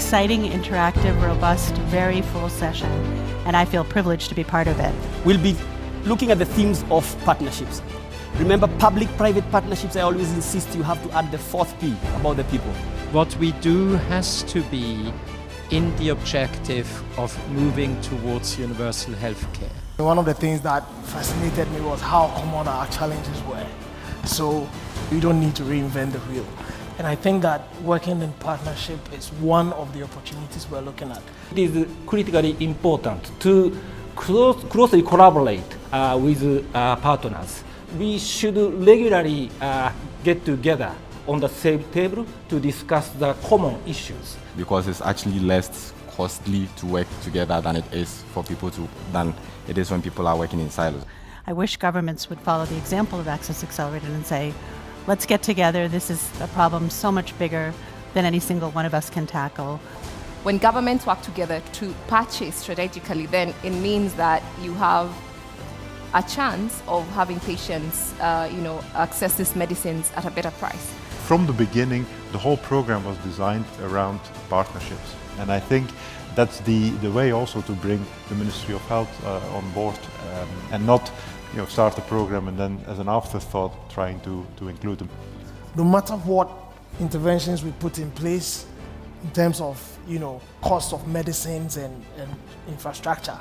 exciting, interactive, robust, very full session, and I feel privileged to be part of it. We'll be looking at the themes of partnerships. Remember, public-private partnerships, I always insist you have to add the fourth P, about the people. What we do has to be in the objective of moving towards universal healthcare. One of the things that fascinated me was how common our challenges were. So we don't need to reinvent the wheel. And I think that working in partnership is one of the opportunities we're looking at. It is critically important to closely collaborate with partners. We should regularly get together on the same table to discuss the common issues. Because it's actually less costly to work together than it is when people are working in silos. I wish governments would follow the example of Access Accelerated and say, let's get together, this is a problem so much bigger than any single one of us can tackle. When governments work together to purchase strategically, then it means that you have a chance of having patients access these medicines at a better price. From the beginning, the whole program was designed around partnerships. And I think that's the way also to bring the Ministry of Health on board and not start a program and then as an afterthought trying to include them. No matter what interventions we put in place in terms of cost of medicines and infrastructure,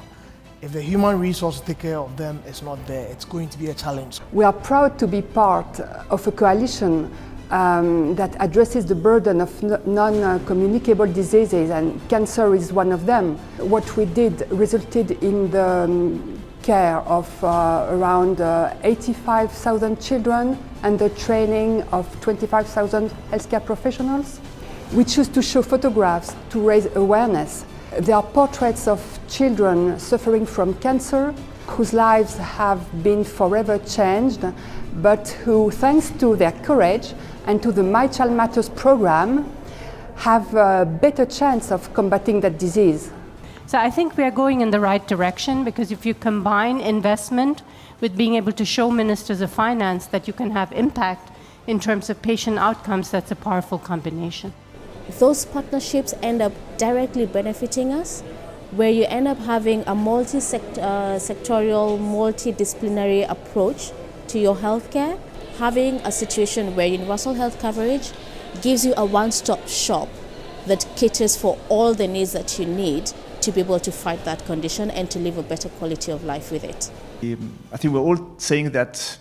if the human resource to take care of them is not there, it's going to be a challenge. We are proud to be part of a coalition that addresses the burden of non-communicable diseases, and cancer is one of them. What we did resulted in the care of around 85,000 children and the training of 25,000 healthcare professionals. We choose to show photographs to raise awareness. There are portraits of children suffering from cancer whose lives have been forever changed, but who, thanks to their courage and to the My Child Matters program, have a better chance of combating that disease. So I think we are going in the right direction, because if you combine investment with being able to show ministers of finance that you can have impact in terms of patient outcomes, that's a powerful combination. Those partnerships end up directly benefiting us, where you end up having a multi-sectorial, multidisciplinary approach to your healthcare, having a situation where universal health coverage gives you a one-stop shop that caters for all the needs that you need to be able to fight that condition and to live a better quality of life with it. I think we're all saying that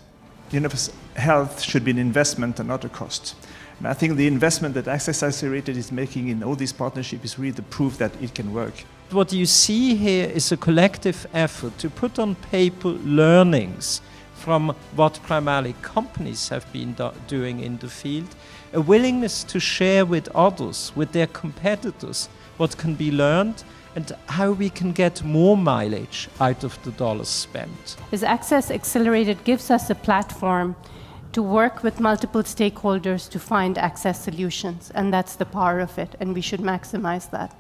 universal health should be an investment and not a cost. And I think the investment that Access Accelerated is making in all these partnerships is really the proof that it can work. What you see here is a collective effort to put on paper learnings from what primarily companies have been doing in the field, a willingness to share with others, with their competitors, what can be learned and how we can get more mileage out of the dollars spent. As Access Accelerated gives us a platform to work with multiple stakeholders to find access solutions, and that's the power of it, and we should maximize that.